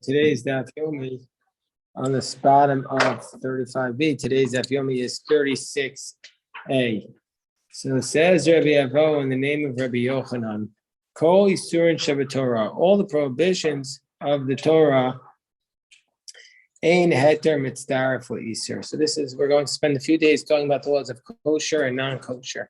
Today's Daf Yomi on the bottom of 35b. Today's Daf Yomi is 36a. So it says Rabbi Avo in the name of Rabbi Yochanan, Kol Yisurin Shabbat Torah, all the prohibitions of the Torah, Ein Heter Mitzdaref L'Isur. So we're going to spend a few days talking about the laws of kosher and non-kosher.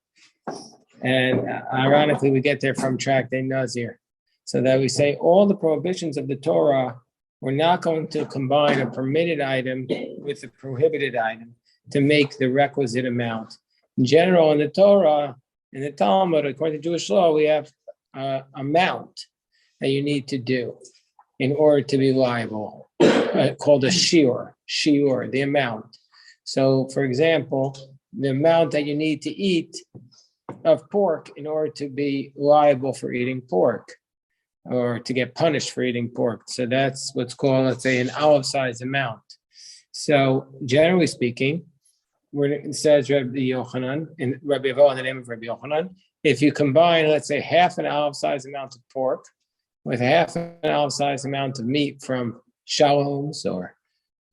And ironically, we get there from track day Nazir. So that we say all the prohibitions of the Torah, we're not going to combine a permitted item with a prohibited item to make the requisite amount. In general, in the Torah, in the Talmud, according to Jewish law, we have an amount that you need to do in order to be liable, called a shiur, the amount. So, for example, the amount that you need to eat of pork in order to be liable for eating pork, or to get punished for eating pork. So that's what's called, let's say, an olive size amount. So generally speaking, it says Rabbi Yochanan, in Rabbi Avo in the name of Rabbi Yochanan, if you combine, let's say, half an olive size amount of pork with half an olive size amount of meat from Shalom's or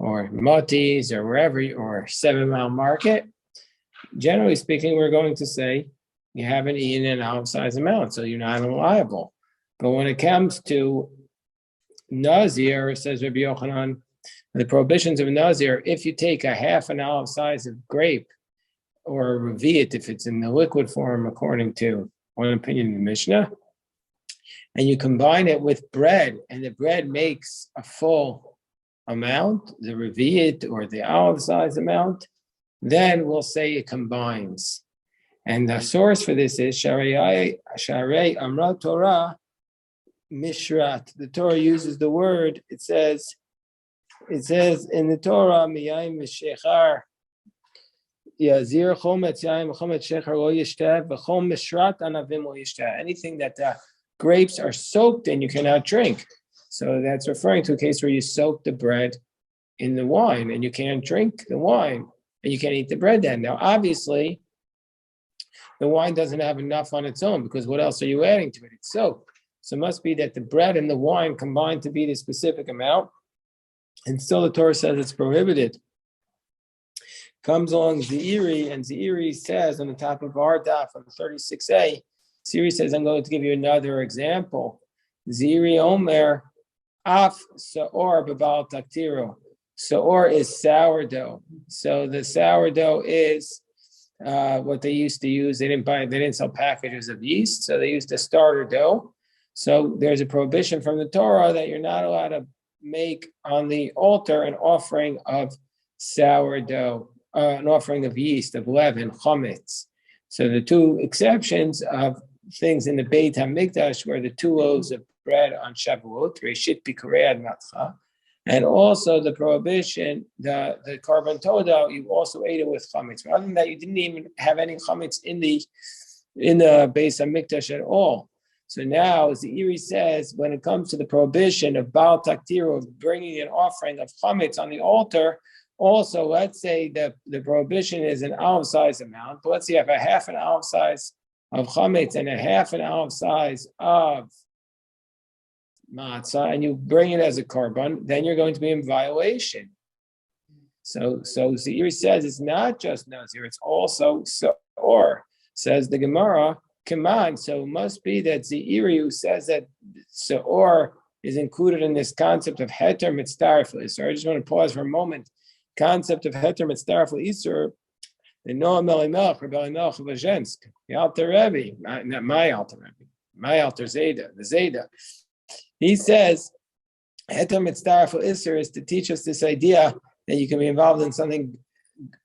Moti's or wherever, or 7 Mile Market, generally speaking, we're going to say you haven't eaten an olive size amount, so you're not liable. But when it comes to Nazir, says Rabbi Yochanan, the prohibitions of Nazir, if you take a half an olive size of grape, or a revi'it, if it's in the liquid form, according to one opinion in the Mishnah, and you combine it with bread, and the bread makes a full amount, the revi'it or the olive size amount, then we'll say it combines. And the source for this is Sharei Amra Torah Mishrat. The Torah uses the word, it says in the Torah, Miyayim Mishechar, Yazir Chometz Yayim Chometz Shechar Lo Yishtev, V'chom Mishrat Anavim Lo Yishtev. Anything that the grapes are soaked in, you cannot drink. So that's referring to a case where you soak the bread in the wine, and you can't drink the wine, and you can't eat the bread then. Now, obviously, the wine doesn't have enough on its own, because what else are you adding to it? It's soaked. So it must be that the bread and the wine combined to be the specific amount, and still the Torah says it's prohibited. Comes along Ziri, and Ziri says on the top of our daf on 36a, Ziri says, I'm going to give you another example. Ziri Omer, Af Saor Babal Taktiro. Saor is sourdough. So the sourdough is what they used to use. They didn't sell packages of yeast, so they used a starter dough. So there's a prohibition from the Torah that you're not allowed to make on the altar an offering of sourdough, an offering of yeast, of leaven, chametz. So the two exceptions of things in the Beit HaMikdash were the 2 loaves of bread on Shavuot, Reshit Bikurei Ad Matcha, and also the prohibition, the Korban Todah, you also ate it with chametz. But other than that, you didn't even have any chametz in the Beit HaMikdash at all. So now, as the Iri says, when it comes to the prohibition of Baal Taktir, of bringing an offering of chametz on the altar, also, let's say that the prohibition is an olive size amount, but let's say you have a half an olive size of chametz and a half an olive size of matzah, and you bring it as a korban, then you're going to be in violation. So Ziri says it's not just Nazir, it's also Saor. Says the Gemara, come on, so it must be that Ziri, who says that Saor is included in this concept of Heter Mitzdaref L'Isur. I just want to pause for a moment. Concept of Heter Mitzdaref L'Isur, the Noam Elimelech, Rabbi Elimelech of Azhensk, the Alter Rebbe, not my Alter Rebbe, my Alter Zeta, the Zeta. He says, Heter Mitzdaref L'Isur is to teach us this idea that you can be involved in something,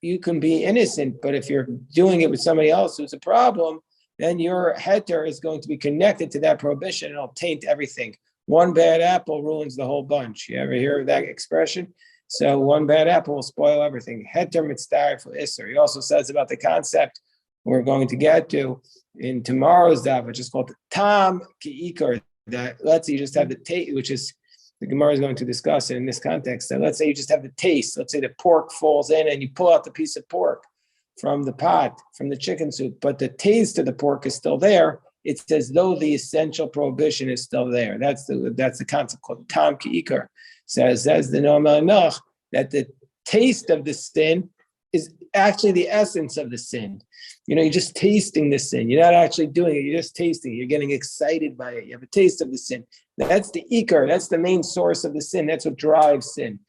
you can be innocent, but if you're doing it with somebody else who's a problem, then your heter is going to be connected to that prohibition, and it'll taint everything. One bad apple ruins the whole bunch. You ever hear of that expression? So one bad apple will spoil everything. Heter mitzdaref l'isur. He also says about the concept we're going to get to in tomorrow's daf, which is called the tam ki'ikar. That let's say you just have the taste, which is the Gemara is going to discuss it in this context. So let's say you just have the taste. Let's say the pork falls in and you pull out the piece of pork from the pot, from the chicken soup, but the taste of the pork is still there. It's as though the essential prohibition is still there. That's the concept called tam ki'ikar. Says the Noam Enoch that the taste of the sin is actually the essence of the sin. You're just tasting the sin. You're not actually doing it. You're just tasting it. You're getting excited by it. You have a taste of the sin. That's the ikar. That's the main source of the sin. That's what drives sin.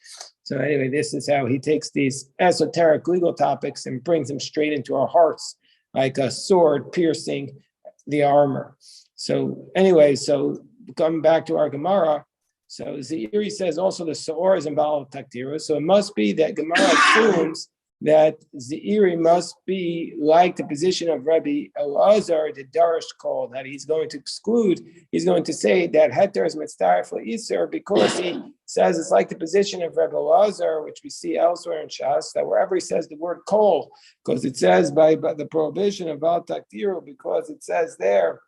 So anyway, this is how he takes these esoteric legal topics and brings them straight into our hearts, like a sword piercing the armor. So anyway, so coming back to our Gemara, so Zeiri says also the Seor is in Baal Taktira. So it must be that Gemara assumes that Zeiri must be like the position of Rabbi Elazar, the Darish call, that he's going to exclude, he's going to say that Heter is Mitzdaref for Isser because he says it's like the position of Rabbi Elazar, which we see elsewhere in Shas, that wherever he says the word kol, because it says by the prohibition of Baal Taktira, because it says there,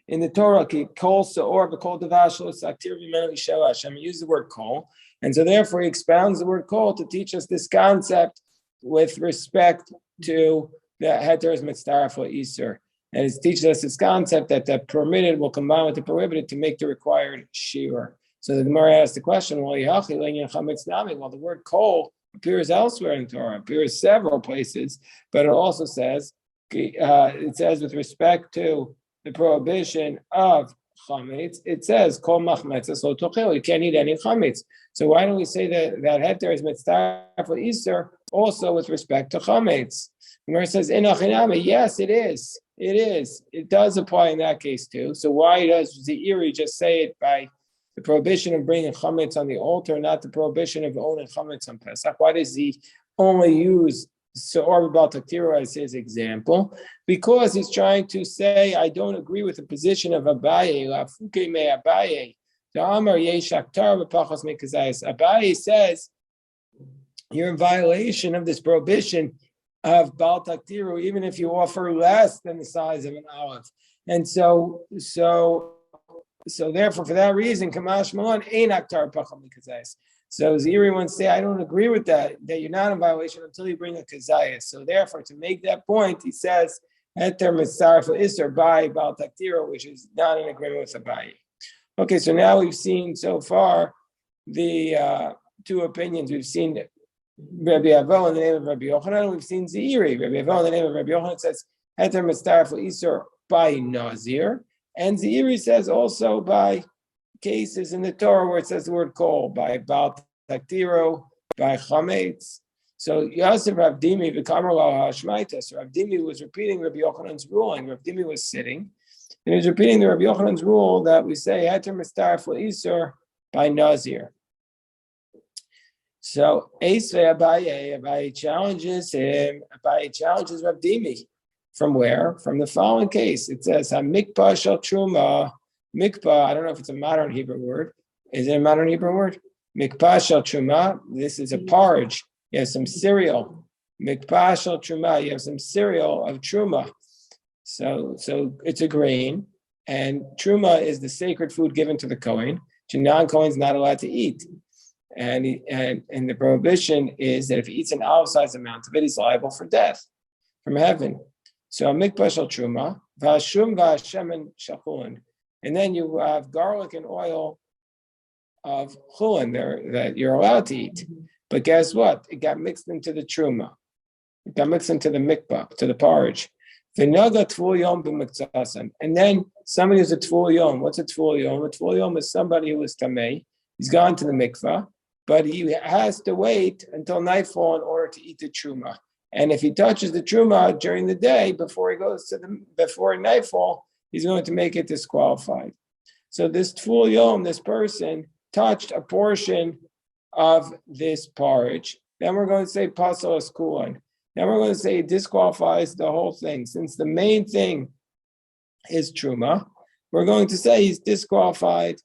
in the Torah, kol seor v'kol davash lo saktir v'menu yishel Hashem. He used the word kol, and so therefore he expounds the word kol to teach us this concept with respect to the heter is mitzdaref iser, and it teaches us this concept that the permitted will combine with the prohibited to make the required shiur. So the Gemara asks the question: well, the word kol appears elsewhere in Torah, appears several places, but it also says with respect to the prohibition of chametz, it says kol machmetzes lo tochel. You can't eat any chametz. So why don't we say that heter is mitzdaref for Easter also with respect to chametz? The Gemara says inachinami. Yes, it is. It is. It does apply in that case too. So why does Zeiri just say it by the prohibition of bringing chametz on the altar, not the prohibition of owning chametz on Pesach? Why does he only use Seor Baal Taktira as his example? Because he's trying to say, I don't agree with the position of Abaye. Lafuke me Abaye. Abaye says you're in violation of this prohibition of Baal Taktira, even if you offer less than the size of an olive. And so therefore, for that reason, Kamash Malan ain't Aktar Pacham Mikazais. So Zeiri wants to say, I don't agree with that you're not in violation until you bring a kazayas. So therefore, to make that point, he says, Heter Mitzdaref for Isser by Baal Taktira, which is not in agreement with Abaye. Okay, so now we've seen so far the two opinions. We've seen Rabbi Avo in the name of Rabbi Yochanan, and we've seen Zeiri. Rabbi Avo in the name of Rabbi Yochanan says, Heter Mitzdaref for Isser by Nazir. And Zeiri says also by cases in the Torah where it says the word kol, by Baal Taktiro, by chametz. So Yosef Ravdimi v'kamer lo hashmaita. So Ravdimi was repeating Rabbi Yochanan's rule, and Ravdimi was sitting, and he was repeating the Rabbi Yochanan's rule that we say heter mitzdaref l'isur by Nazir. So Esvei Abaye challenges him. Abaye challenges Ravdimi. From where? From the following case. It says hamikpah shel truma. Mikpah, I don't know if it's a modern Hebrew word. Is it a modern Hebrew word? Mikpah shel truma. This is a porridge. You have some cereal. Mikpah shel truma. You have some cereal of truma. So it's a grain, and truma is the sacred food given to the Kohen, which non-Kohen's not allowed to eat. And the prohibition is that if he eats an olive-sized amount of it, he's liable for death from heaven. So mikpah shel truma, v'hashum v'hashemen shel chulin. And then you have garlic and oil of chulin there that you're allowed to eat. But guess what? It got mixed into the truma. It got mixed into the mikvah, to the porridge. And then somebody who's a tvul yom. What's a tvul yom? A tvul yom is somebody who is tamei. He's gone to the mikvah, but he has to wait until nightfall in order to eat the truma. And if he touches the truma during the day before he goes before nightfall, he's going to make it disqualified. So this tvul yom, this person touched a portion of this porridge. Then we're going to say pasal es kulan. Then we're going to say it disqualifies the whole thing. Since the main thing is truma, we're going to say he's disqualified.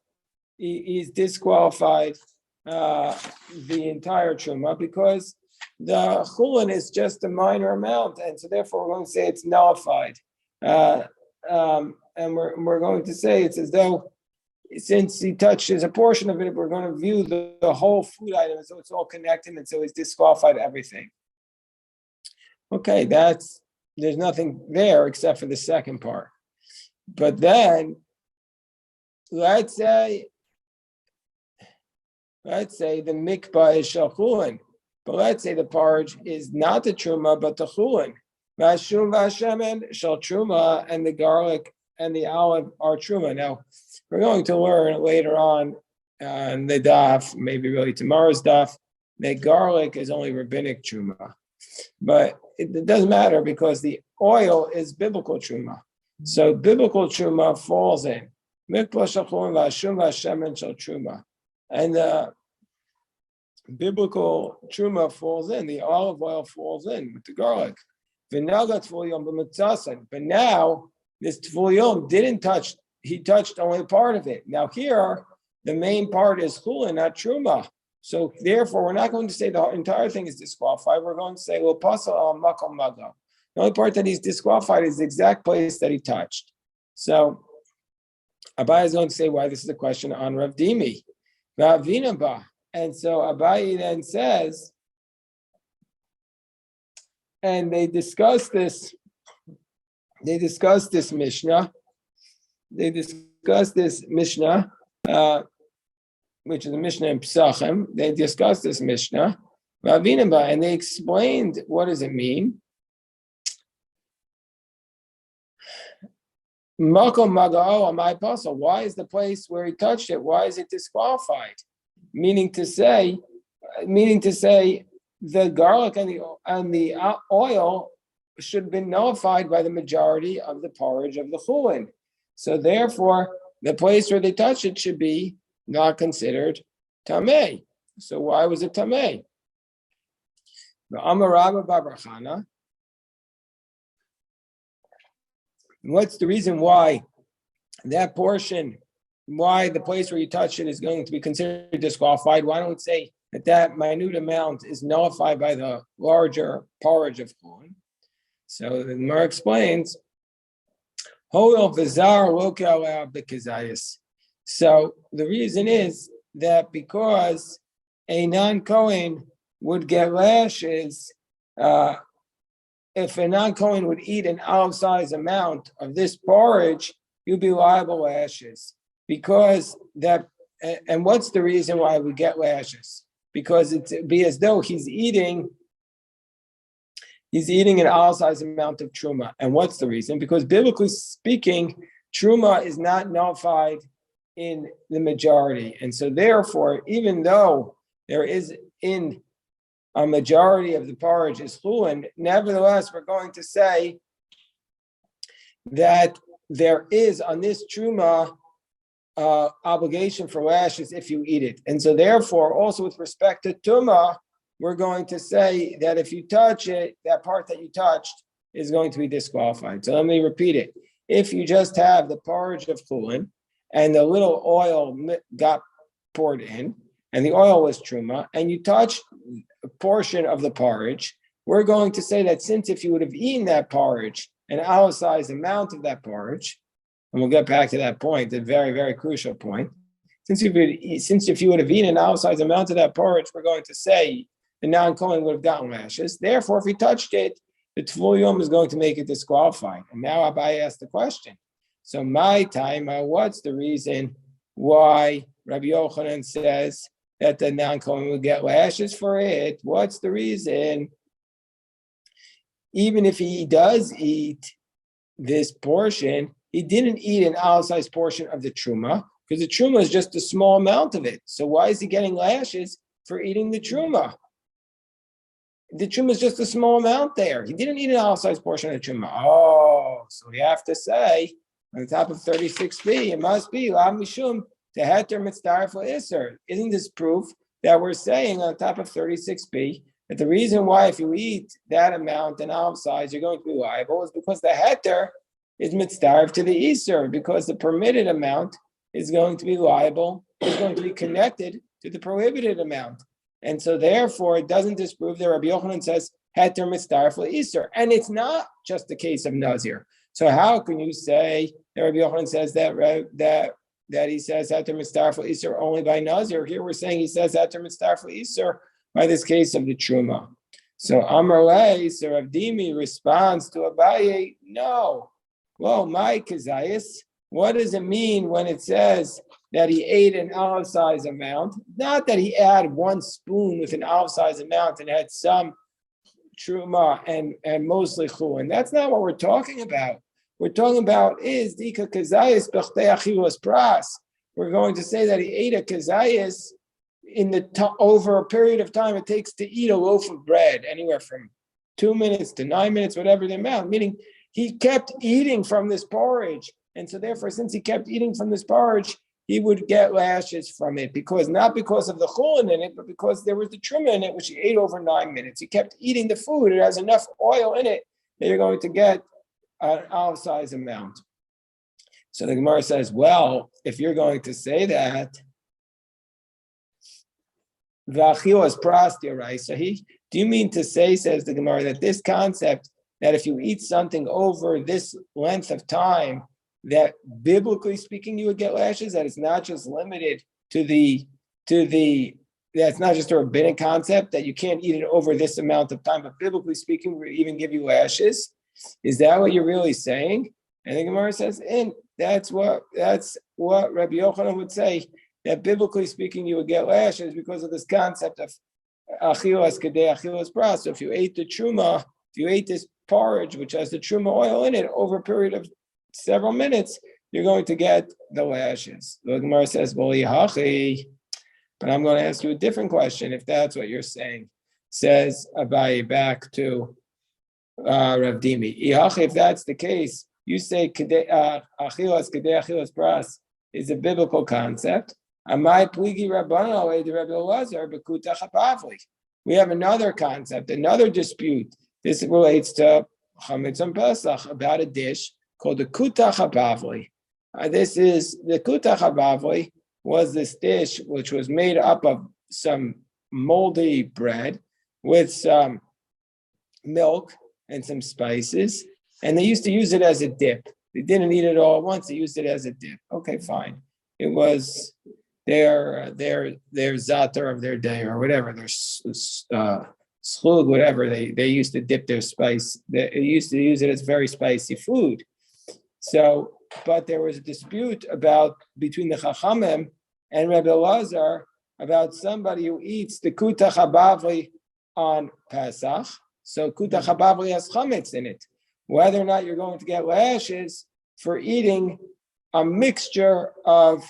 He's disqualified the entire truma because the chulin is just a minor amount, and so therefore we're going to say it's nullified. And we're going to say it's as though since he touches a portion of it, we're going to view the whole food item as though it's all connected, and so he's disqualified everything. Okay, there's nothing there except for the second part. But then, let's say let's say the mikvah is shachulin, but let's say the porridge is not the truma, but the chulin. Vashum vashemen shal truma, and the garlic and the olive are truma. Now, we're going to learn later on in the daf, maybe really tomorrow's daf, that garlic is only rabbinic truma. But it doesn't matter because the oil is biblical truma. So biblical truma falls in. Mikvah shachulin vashum vashemen shal truma. And the biblical truma falls in, the olive oil falls in with the garlic. But now this tefillum didn't touch, he touched only part of it. Now here, the main part is chulin, not truma. So therefore, we're not going to say the entire thing is disqualified. We're going to say, well, pasal al makom maga. The only part that he's disqualified is the exact place that he touched. So Abai is going to say why this is a question on Rav Dimi. And so Abai then says, and they discuss this Mishnah, which is a Mishnah in Pesachim. They discussed this Mishnah, and they explained what does it mean. Makom magao amai pasal. Why is the place where he touched it? Why is it disqualified? Meaning to say, the garlic and the oil should have been nullified by the majority of the porridge of the chulin. So therefore, the place where they touched it should be not considered tamei. So why was it tamei? The Amarabba Babrachana. What's the reason why that portion, why the place where you touch it is going to be considered disqualified? Why don't we say that minute amount is nullified by the larger porridge of corn? So the Gemara explains, so the reason is that because a non-Kohen would get lashes, if a non-Kohen would eat an olive-sized amount of this porridge, you'd be liable lashes. Because that, and what's the reason why we get lashes? Because it'd be as though he's eating an olive-sized amount of truma. And what's the reason? Because biblically speaking, truma is not nullified in the majority. And so therefore, even though there is in a majority of the porridge is chulin, nevertheless, we're going to say that there is on this truma obligation for lashes if you eat it. And so therefore, also with respect to tuma, we're going to say that if you touch it, that part that you touched is going to be disqualified. So let me repeat it. If you just have the porridge of chulin and the little oil got poured in, and the oil was truma, and you touched a portion of the porridge, we're going to say that since if you would have eaten that porridge, an olive-sized amount of that porridge, and we'll get back to that point, a very, very crucial point. Since if you would have eaten an olive-sized amount of that porridge, we're going to say the non-Kohen would have gotten lashes. Therefore, if he touched it, the Tvul Yom is going to make it disqualified. And now Abai asked the question. So my time, what's the reason why Rabbi Yochanan says that the non-Kohen would get lashes for it? What's the reason? Even if he does eat this portion, he didn't eat an olive-sized portion of the truma, because the truma is just a small amount of it. So why is he getting lashes for eating the truma? The truma is just a small amount there. He didn't eat an olive-sized portion of the truma. Oh, so we have to say, on the top of 36b, it must be la mishum teheter mitzdaref iser. Isn't this proof that we're saying on top of 36b that the reason why if you eat that amount in olive size you're going to be liable is because the heter is mitzdaref to the iser, because the permitted amount is going to be liable, is going to be connected to the prohibited amount. And so therefore it doesn't disprove that Rabbi Yochanan says heter mitzdaref iser. And it's not just the case of Nazir. So how can you say that Rabbi Yochanan says that he says heter mitzdaref iser only by Nazir? Here we're saying he says heter mitzdaref iser by this case of the truma. So Amarle, so Rav Dimi responds to Abaye, no. Well, my kazayas, what does it mean when it says that he ate an olive size amount, not that he had 1 spoon with an olive size amount and had some truma and mostly chulin. That's not what we're talking about. We're talking about is dika kazayis b'chtei achilas pras. We're going to say that he ate a kazayis over a period of time it takes to eat a loaf of bread, anywhere from 2 minutes to 9 minutes, whatever the amount, meaning he kept eating from this porridge. And so therefore, since he kept eating from this porridge, he would get lashes from it, not because of the chulin in it, but because there was the truma in it, which he ate over 9 minutes. He kept eating the food. It has enough oil in it that you're going to get an olive size amount. So the Gemara says, well, if you're going to say that, v'achilas pras d'oraisa, do you mean to say, says the Gemara, that this concept that if you eat something over this length of time, that biblically speaking you would get lashes, that it's not just limited that's not just a rabbinic concept that you can't eat it over this amount of time, but biblically speaking we even give you lashes? Is that what you're really saying? And the Gemara says, and that's what Rabbi Yochanan would say, that biblically speaking you would get lashes because of this concept of achilas kedei achilas pras. So if you ate the truma, if you ate this porridge which has the truma oil in it over a period of several minutes, you're going to get the lashes. The Gemara says, well, but I'm going to ask you a different question if that's what you're saying. Says Abaye back to Rav Dimi. If that's the case, you say achilas kedei achilas pras is a biblical concept. We have another concept, another dispute. This relates to chametz and Pesach, about a dish called the kutach habavli. This is the kutach habavli was this dish which was made up of some moldy bread with some milk and some spices, and they used to use it as a dip. They didn't eat it all at once; they used it as a dip. Okay, fine. It was their zatar of their day or whatever, their slug, whatever. They used to dip their spice. They used to use it as very spicy food. So, but there was a dispute between the Chachamim and Rebbe Elazar about somebody who eats the kutach habavli on Pesach. So kutach habavli has chametz in it. Whether or not you're going to get lashes for eating a mixture of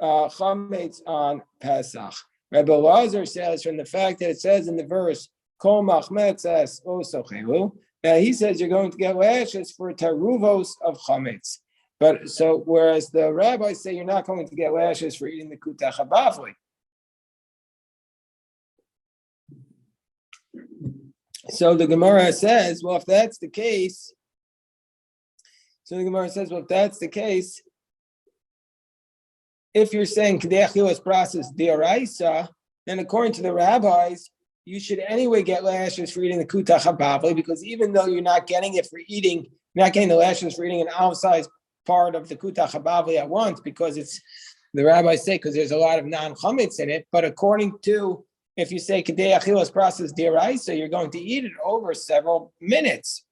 chametz on Pesach. Rebbe Elazar says from the fact that it says in the verse kol machmetzes osochelu, that he says you're going to get lashes for taruvos of chametz. But so whereas the rabbis say you're not going to get lashes for eating the kutach habavli. So the Gemara says, well, if that's the case, if you're saying kedei achilas pras is d'oraisa, then according to the rabbis, you should anyway get lashes for eating the kutach habavli, because even though you're not getting it for eating, you're not getting the lashes for eating an olive-sized part of the kutach habavli at once, because it's, the rabbis say, because there's a lot of non-chametz in it. But according to, if you say kedei achilas pras is d'oraisa, you're going to eat it over several minutes.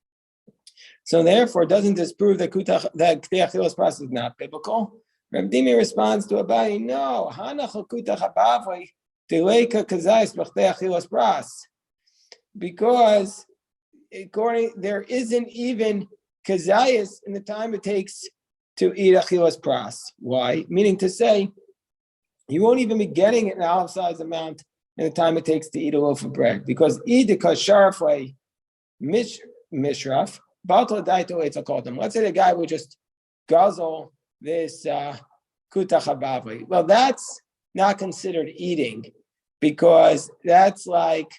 So therefore, it doesn't disprove that kedei achilas pras is not biblical. Rav Dimi responds to Abaye, no, hanach kutach habavli teleika kazayis b'chtei achilas pras, because there isn't even kazayis in the time it takes to eat achilas pras. Why? Meaning to say, you won't even be getting an olive-sized amount in the time it takes to eat a loaf of bread, because idika sharfei mishraf batal daito etzel called them. Let's say the guy would just guzzle this kutach habavli. Well, that's not considered eating, because that's like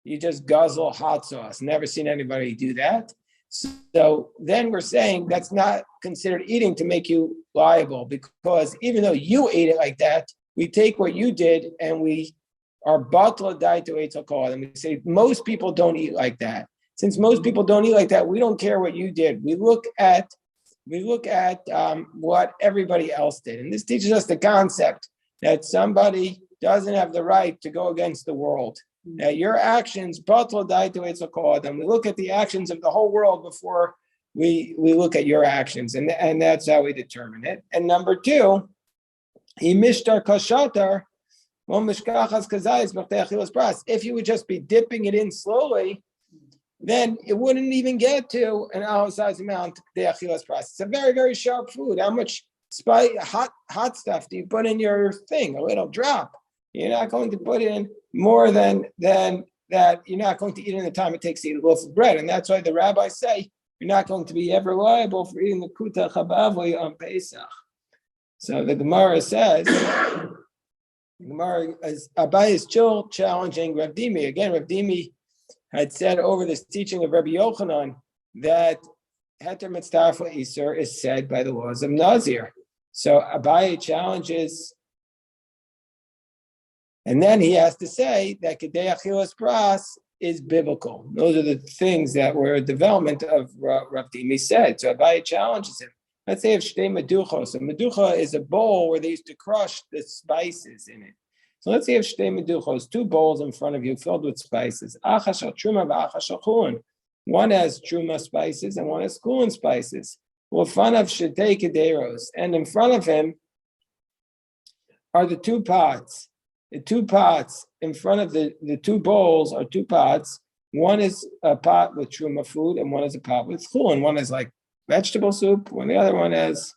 you just guzzle hot sauce. Never seen anybody do that. So then we're saying that's not considered eating to make you liable, because even though you ate it like that, we take what you did and we are batla daito etzel called, and we say most people don't eat like that. Since most people don't eat like that, we don't care what you did. We look at what everybody else did. And this teaches us the concept that somebody doesn't have the right to go against the world. That your actions, batal daito etzel called, and we look at the actions of the whole world before we look at your actions. And that's how we determine it. And number two, He mishtar kashatar. If you would just be dipping it in slowly, then it wouldn't even get to an outsized amount. It's a very, very sharp food. How much hot stuff do you put in your thing? A little drop. You're not going to put in more than that. You're not going to eat in the time it takes to eat a loaf of bread. And that's why the rabbis say you're not going to be ever liable for eating the kuta chabavli on Pesach. So the Gemara says, Abai is still challenging Rav Dimi. Again, Rav Dimi had said over this teaching of Rabbi Yochanan that Heter Mitzdarfel Isur is said by the laws of Nazir. So Abai challenges, and then he has to say that Kedei Achilas Pras is biblical. Those are the things that were a development of Rav Dimi said. So Abai challenges him. Let's say if Shtei Meduchos. A Meducha is a bowl where they used to crush the spices in it. So let's say if Shtei Meduchos, 2 bowls in front of you filled with spices. Achas shel truma v'achas shel chulin. One has truma spices and one has chulin spices. U'fanav shetei kederos. And in front of him are the 2 pots. The 2 pots in front of the 2 bowls are 2 pots. One is a pot with truma food and one is a pot with chulin. One is like vegetable soup, when the other one has,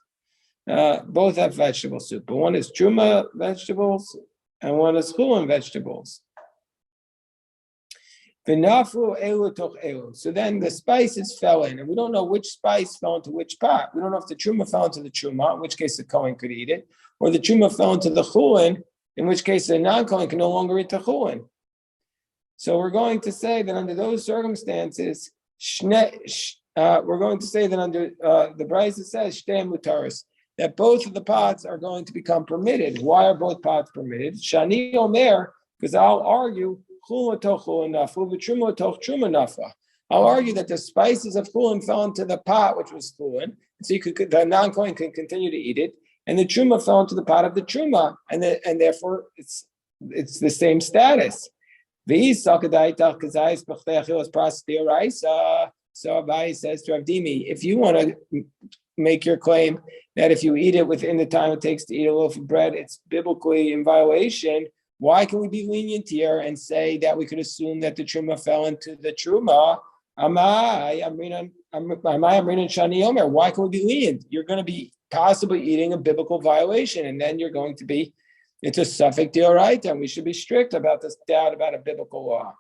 both have vegetable soup, but one is truma vegetables and one is chulin vegetables. So then the spices fell in, and we don't know which spice fell into which pot. We don't know if the truma fell into the truma, in which case the Kohen could eat it, or the truma fell into the chulin, in which case the non-Kohen can no longer eat the chulin. So we're going to say that under those circumstances, we're going to say that under the Brisa says Shtei Mutaris, that both of the pots are going to become permitted. Why are both pots permitted? Shani Omer, because I'll argue I'll argue that the spices of chulin fell into the pot, which was chulin, so the non-Kohen can continue to eat it, and the truma fell into the pot of the truma, and therefore it's the same status. So Abai says to Avdimi, if you want to make your claim that if you eat it within the time it takes to eat a loaf of bread, it's biblically in violation, why can we be lenient here and say that we could assume that the truma fell into the truma? Why can we be lenient? You're going to be possibly eating a biblical violation, and then you're going to be, it's a suffix deoraita, and we should be strict about this doubt about a biblical law.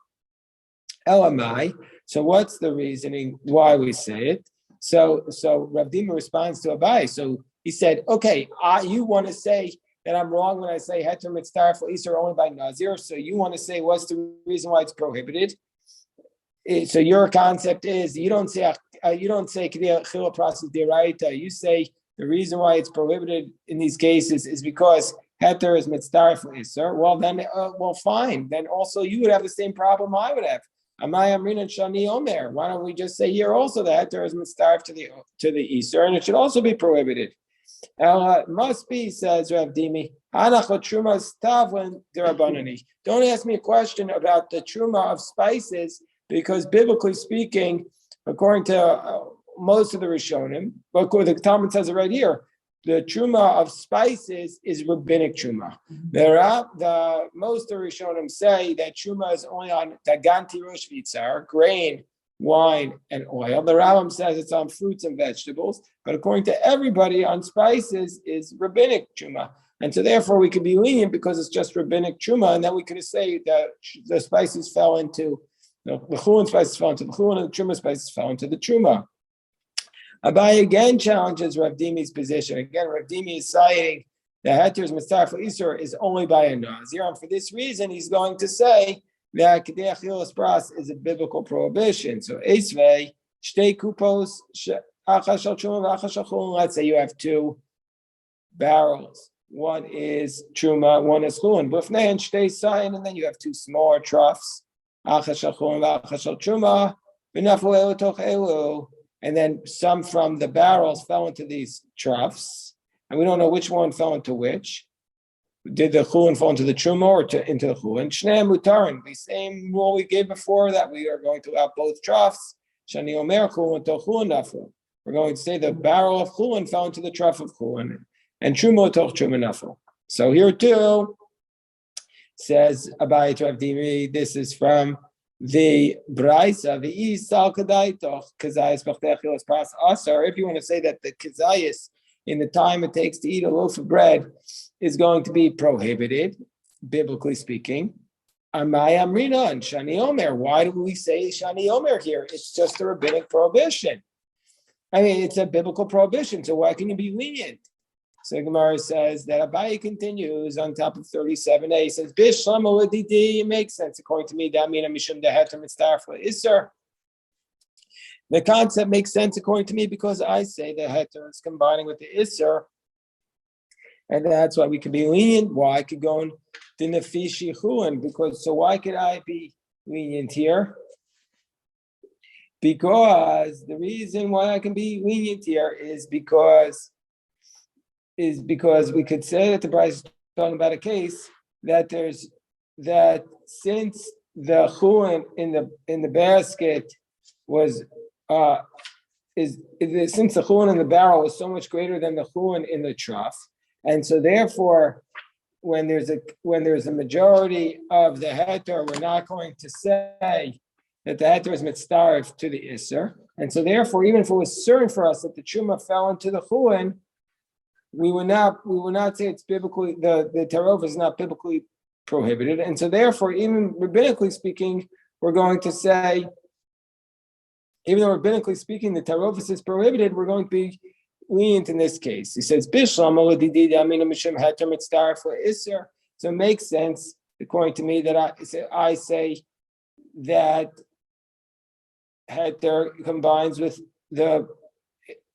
Elamai. So what's the reasoning why we say it? So Rav Dima responds to Abai. So he said, okay, you want to say that I'm wrong when I say Heter Mitzdarfel Isur only by Nazir. So you want to say what's the reason why it's prohibited? So your concept is you don't say Chila Prasis Deraita. You say the reason why it's prohibited in these cases is because Heter is Mitzdarfel Isur. Well then, fine. Then also you would have the same problem I would have. Why don't we just say here also that Heter is mitzdarf to the Isur, and it should also be prohibited? Must be, says Rav Dimi. Don't ask me a question about the truma of spices, because biblically speaking, according to most of the Rishonim, but the Talmud says it right here, the truma of spices is rabbinic truma. The most of the Rishonim say that truma is only on daganti rosh v'tzar, grain, wine, and oil. The Rambam says it's on fruits and vegetables, but according to everybody, on spices is rabbinic truma. And so therefore we could be lenient because it's just rabbinic truma, and then we could say that the spices fell into, the chulin spices fell into the chulin, and the truma spices fell into the truma. Abai again challenges Rav Dimi's position. Again, Rav Dimi is citing that Heter's Mitzdarfel Isur is only by a Nazir, and for this reason, he's going to say that Kedei Achilas Pras is a biblical prohibition. So, Esvei, Shtei Kupos, Achas Shel Truma, Achas Shel Chulin. Let's say you have 2 barrels. One is Truma, one is Chulin. B'fnei and Shtei Sayin, and then you have 2 smaller troughs. Achas Shel Chulin, Achas Shel Truma, V'nafu Elu Toch Elu. And then some from the barrels fell into these troughs, and we don't know which one fell into which. Did the chulin fall into the truma or into the chulin? Shnei mutarin, the same rule we gave before, that we are going to allow both troughs. Shani omer chulin to chulin nafel. We're going to say the barrel of chulin fell into the trough of chulin, and truma to truma nafel. So here too, says Abayit Rav Dimi, this is from the Braisa, the Isal Kadaitoch, Kazayas Bachtechilas Pras Asar. If you want to say that the Kazayas in the time it takes to eat a loaf of bread is going to be prohibited, biblically speaking. Amay Amrina and Shani Omer. Why do we say Shani Omer here? It's just a rabbinic prohibition. I mean, it's a biblical prohibition, so why can you be lenient? So Gemara says that Abaye continues on top of 37a. He says, Bishlam Oladidi, it makes sense according to me. That means Mishum Deheter Mitzdarf Isser. The concept makes sense according to me because I say the Heter is combining with the Isser. And that's why we could be lenient. Why I could go in the Nefishi Chuan, because so why could I be lenient here? Because the reason why I can be lenient here is because we could say that the Bryce is talking about a case that since the chuan in the basket was since the chuan in the barrel was so much greater than the chuan in the trough, and so therefore when there's a majority of the heter, we're not going to say that the heter is mitzdarif to the isser, and so therefore even if it was certain for us that the truma fell into the chuan, we will not say it's biblically, the tarov is not biblically prohibited. And so therefore, even rabbinically speaking, we're going to say, even though rabbinically speaking, the tarov is prohibited, we're going to be lenient in this case. He says, Bishlam so it makes sense, according to me, that I say that heter combines with the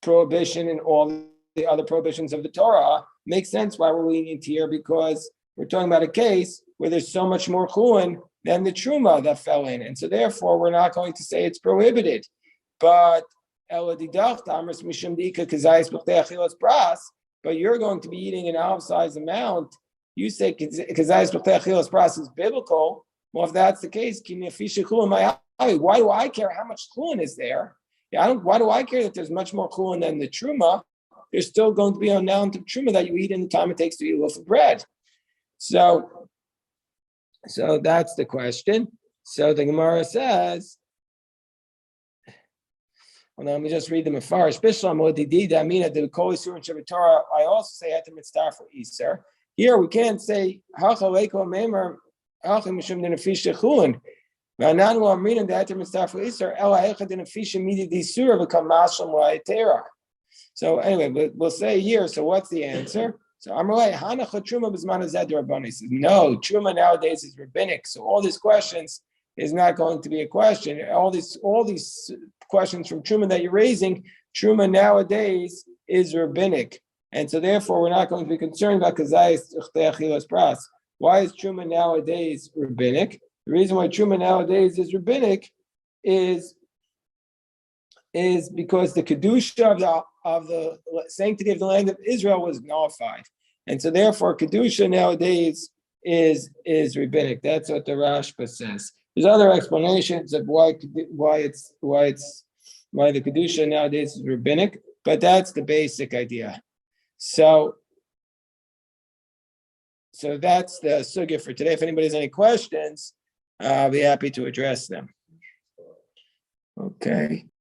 prohibition in all the other prohibitions of the Torah. Makes sense why we're lenient here, because we're talking about a case where there's so much more chuan than the truma that fell in, and so therefore we're not going to say it's prohibited. But but you're going to be eating an half-size amount. You say kazayis is biblical. Well, if that's the case, why do I care how much chuan is there? Why do I care that there's much more chuan than the truma? There's still going to be an amount of truma that you eat in the time it takes to eat a loaf of bread. So that's the question. So the Gemara says, well, let me just read the Mefarish. I also say at the mitzvah for Easter. Here we can't say so anyway, we'll say here, so what's the answer? So Amalei, Hanacha Truma Bisman Zed Rabbani says, no, Truma nowadays is rabbinic. So all these questions is not going to be a question. All these questions from Truma that you're raising, Truma nowadays is rabbinic. And so therefore we're not going to be concerned about Kazayis Achilas Pras. Why is Truma nowadays rabbinic? The reason why Truma nowadays is rabbinic is because the Kedusha of the sanctity of the land of Israel was nullified. And so therefore Kedusha nowadays is rabbinic. That's what the Rashba says. There's other explanations of why the Kedusha nowadays is rabbinic, but that's the basic idea. So that's the sugya for today. If anybody has any questions, I'll be happy to address them. Okay.